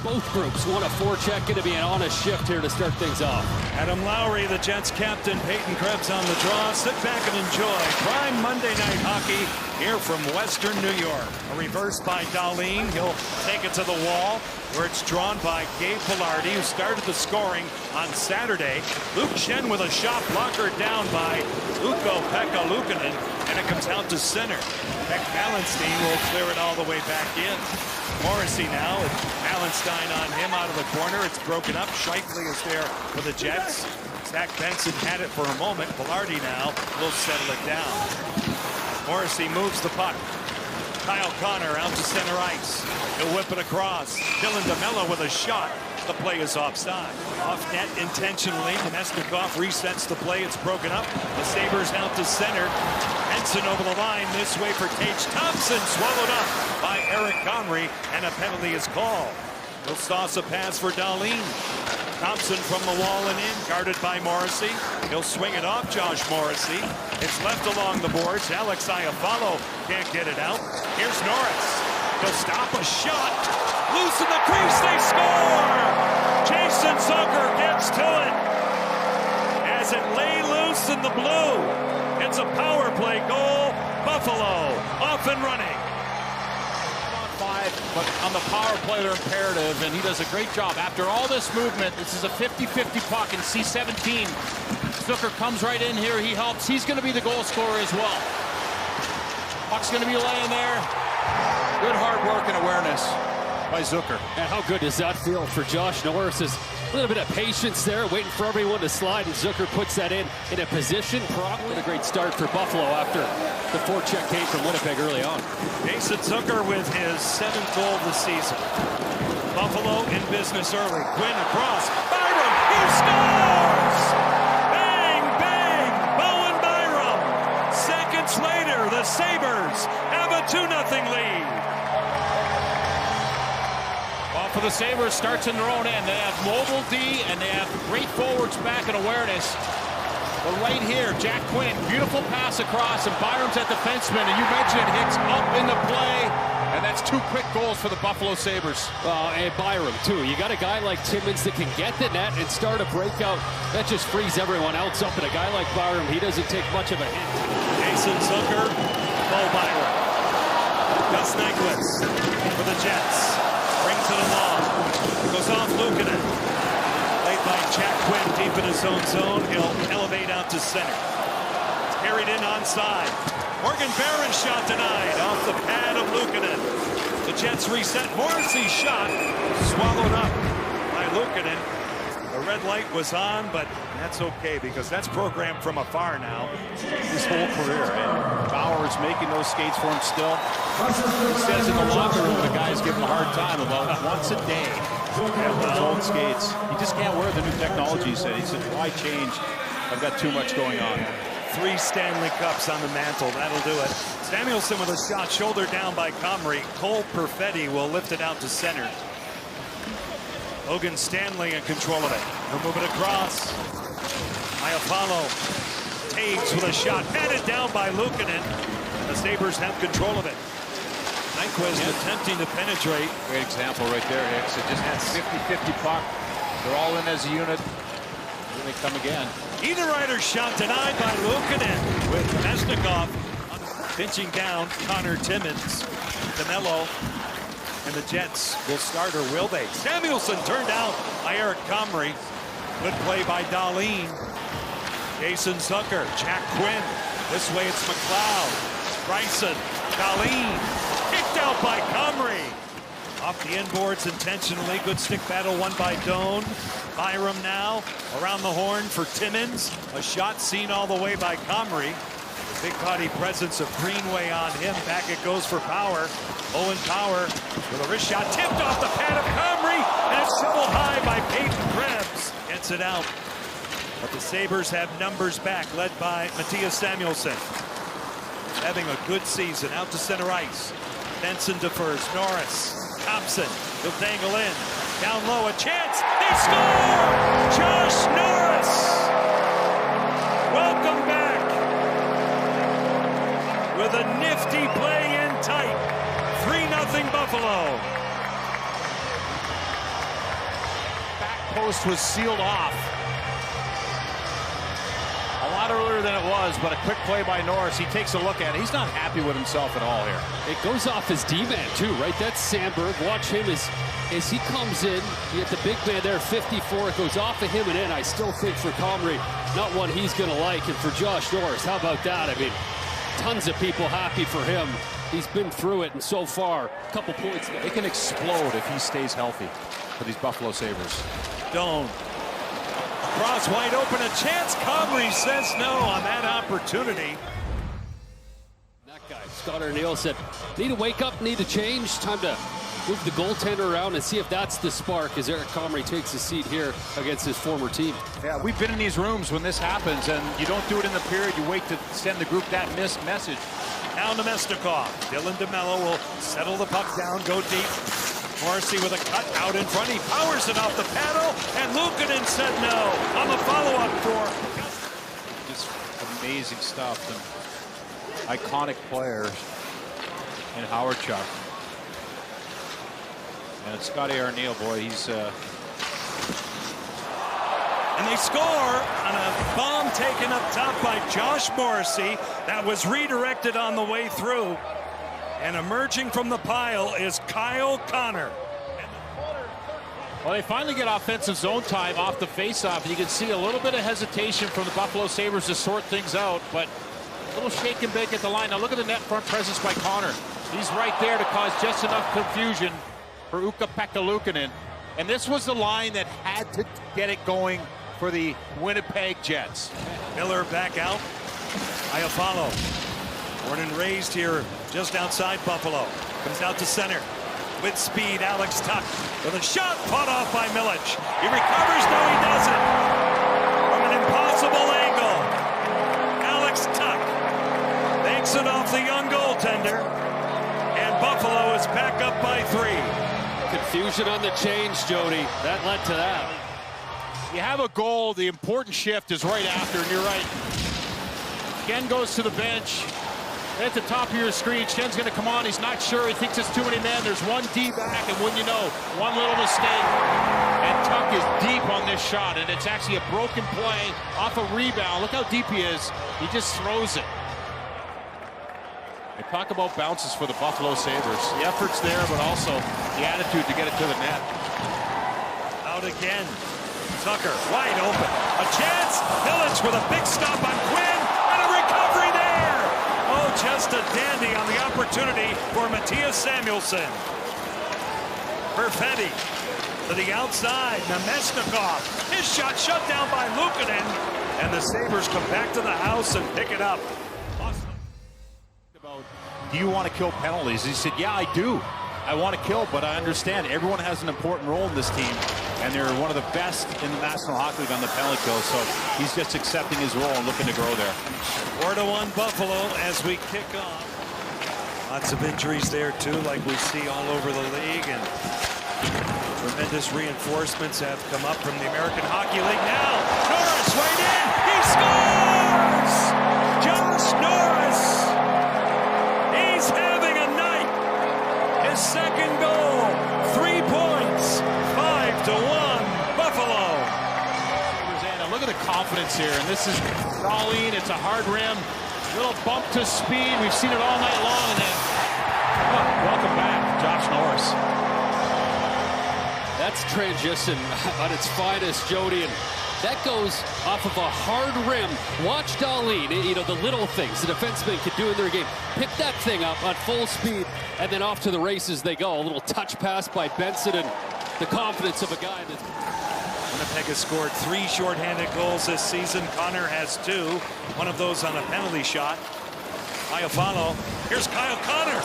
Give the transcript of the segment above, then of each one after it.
Both groups want a forecheck. Going to be an honest shift here to start things off. Adam Lowry, the Jets captain, Peyton Krebs on the draw. Sit back and enjoy prime Monday night hockey here from Western New York. A reverse by Dahlin. He'll take it to the wall, where it's drawn by Gabe Pilardi, who started the scoring on Saturday. Luke Schenn with a shot blocker down by Ukko-Pekka Luukkonen, and it comes out to center. Beck Valenstein will clear it all the way back in. Morrissey now, and Valenstein on him out of the corner. It's broken up. Scheifele is there for the Jets. Zach Benson had it for a moment. Pilardi now will settle it down. Morrissey moves the puck. Kyle Connor out to center ice. He'll whip it across. Dylan DeMello with a shot. The play is offside. Off net intentionally. Nemesnikov resets the play. It's broken up. The Sabres out to center. Benson over the line this way for Tage Thompson. Swallowed up by Eric Conry, and a penalty is called. He'll toss a pass for Dahlin. Thompson from the wall and in, guarded by Morrissey. He'll swing it off Josh Morrissey. It's left along the boards. Alex Iafallo can't get it out. Here's Norris. He'll stop a shot. Loose in the crease, they score! Jason Zucker gets to it. As it lay loose in the blue. It's a power play goal. Buffalo off and running. But on the power play, they're imperative, and he does a great job. After all this movement, this is a 50-50 puck in C-17. Zucker comes right in here. He helps. He's going to be the goal scorer as well. Puck's going to be laying there. Good hard work and awareness by Zucker. And how good does that feel for Josh Norris? Is a little bit of patience there, waiting for everyone to slide, and Zucker puts that in a position. Probably a great start for Buffalo after the forecheck came from Winnipeg early on. Jason Zucker with his 7th goal of the season. Buffalo in business early. Quinn across. Byram, he scores! Bang, bang! Bowen Byram. Seconds later, the Sabres have a 2-0 lead. For the Sabres, starts in their own end. They have mobile D, and they have great forwards back and awareness. But right here, Jack Quinn, beautiful pass across, and Byram's at defenseman, and you mentioned it, Hicks up in the play, and that's 2 quick goals for the Buffalo Sabres. And Byram, too. You got a guy like Timmins that can get the net and start a breakout. That just frees everyone else up, and a guy like Byram, he doesn't take much of a hit. Jason Zucker, Bo Byram. Gus Nyquist for the Jets. Brings it along. Goes off Luukkonen. Played by Jack Quinn deep in his own zone. He'll elevate out to center. It's carried in onside. Morgan Barron's shot denied off the pad of Luukkonen. The Jets reset. Morrissey's shot swallowed up by Luukkonen. The red light was on, but that's okay because that's programmed from afar now. His whole career, and Bauer is making those skates for him still. He says in the locker room the guys give him a hard time about once a day. Those old skates. He just can't wear the new technology, he said. He said, why change? I've got too much going on. 3 Stanley Cups on the mantle. That'll do it. Samuelson with a shot shouldered down by Comrie. Cole Perfetti will lift it out to center. Logan Stanley in control of it. He'll move it across. Iafallo. Taves with a shot. Batted down by Luukkonen. The Sabres have control of it. Nyquist attempting to penetrate. Great example right there, Hicks. It just has 50-50 puck. They're all in as a unit. Here they come again. Niederreiter's shot denied by Luukkonen with Nemesnikov pinching down Connor Timmins. DeMello. And the Jets will start, or will they? Samuelson turned out by Eric Comrie. Good play by Dahlin. Jason Zucker, Jack Quinn. This way it's McLeod. Bryson, Dahlin. Kicked out by Comrie. Off the inboards intentionally. Good stick battle won by Doan. Byram now around the horn for Timmins. A shot seen all the way by Comrie. Big body presence of Greenway on him. Back it goes for Power. Owen Power with a wrist shot tipped off the pad of Comrie, and it's shoveled high by Peyton Krebs. Gets it out. But the Sabres have numbers back, led by Mattias Samuelsson. Having a good season. Out to center ice. Benson defers. Norris. Thompson. He'll dangle in. Down low. A chance. They score! Josh Norris! Welcome back. With a nifty play in tight. 3-0 Buffalo. post was sealed off a lot earlier than it was, but a quick play by Norris. He takes a look at it. He's not happy with himself at all here. It goes off his D-man too, right? That's Sandberg. Watch him as he comes in. You get the big man there, 54. It goes off of him and in. I still think for Comrie, not one he's going to like. And for Josh Norris, how about that? I mean, tons of people happy for him. He's been through it, and so far, a couple points. It can explode if he stays healthy for these Buffalo Sabres. Doan. Cross wide open, a chance. Comrie says no on that opportunity. That guy, Scott O'Neill, said, need to wake up, need to change. Time to move the goaltender around and see if that's the spark as Eric Comrie takes a seat here against his former team. Yeah, we've been in these rooms when this happens, and you don't do it in the period. You wait to send the group that message. Now Nemestikov. Dylan DeMello will settle the puck down, go deep. Morrissey with a cut out in front. He powers it off the paddle, and Luukkonen said no on the follow-up for. Just amazing stuff. And iconic players in Howard Chuck. And Scotty O'Neill, boy, he's... And they score on a bomb taken up top by Josh Morrissey that was redirected on the way through. And emerging from the pile is Kyle Connor. Well, they finally get offensive zone time off the faceoff, and you can see a little bit of hesitation from the Buffalo Sabres to sort things out, but a little shake and bake at the line. Now look at the net front presence by Connor. He's right there to cause just enough confusion for Ukko-Pekka Luukkonen. And this was the line that had to get it going for the Winnipeg Jets. Miller back out. Iafallo, born and raised here just outside Buffalo. Comes out to center. With speed, Alex Tuck with a shot fought off by Milic. He recovers, no he doesn't. From an impossible angle. Alex Tuck takes it off the young goaltender. And Buffalo is back up by 3. Confusion on the change, Jody. That led to that. You have a goal, the important shift is right after, and you're right. Ken goes to the bench. At the top of your screen, Shen's going to come on. He's not sure. He thinks it's too many men. There's one D back, and wouldn't you know, one little mistake. And Tuck is deep on this shot, and it's actually a broken play off a rebound. Look how deep he is. He just throws it. And talk about bounces for the Buffalo Sabres. The effort's there, but also the attitude to get it to the net. Out again. Tucker, wide open. A chance. Milic with a big stop on Quinn, and a recovery there. Oh, just a dandy on the opportunity for Matthias Samuelsson. Perfetti to the outside. Nemestikov. His shot shut down by Luukkonen. And the Sabres come back to the house and pick it up. Do you want to kill penalties? He said, yeah, I do. I want to kill, but I understand everyone has an important role in this team, and they're one of the best in the National Hockey League on the penalty kill, so he's just accepting his role and looking to grow there. 4-1 Buffalo as we kick off. Lots of injuries there, too, like we see all over the league, and tremendous reinforcements have come up from the American Hockey League. Now, Norris right in. He scores! Josh Norris! He's having a night. His second goal. 3 points. 5-1 Buffalo. And look at the confidence here. And this is Dahlin. It's a hard rim. Little bump to speed. We've seen it all night long. And then, welcome back, Josh Norris. That's transition on its finest, Jody. And that goes off of a hard rim. Watch Dahlin, you know, the little things the defensemen can do in their game. Pick that thing up on full speed, and then off to the races they go. A little touch pass by Benson, and the confidence of a guy that... Winnipeg has scored 3 shorthanded goals this season. Connor has 2. One of those on a penalty shot. Iafallo. Here's Kyle Connor.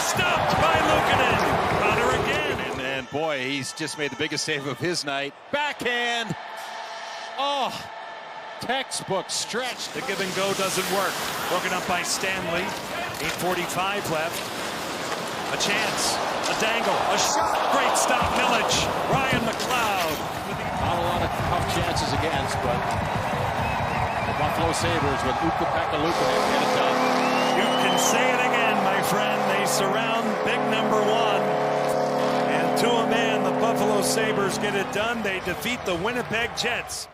Stopped by Luukkonen. Connor again. And boy, he's just made the biggest save of his night. Backhand. Oh, textbook stretch. The give and go doesn't work. Broken up by Stanley. 8:45 left. A chance. A dangle. A shot. Great stop, Milic. Ryan McLeod. Not a lot of tough chances against, but the Buffalo Sabres with Ukko-Pekka Luukkonen get it done. You can say it again, my friend. They surround big number 1. And To a man, the Buffalo Sabres get it done. They defeat the Winnipeg Jets.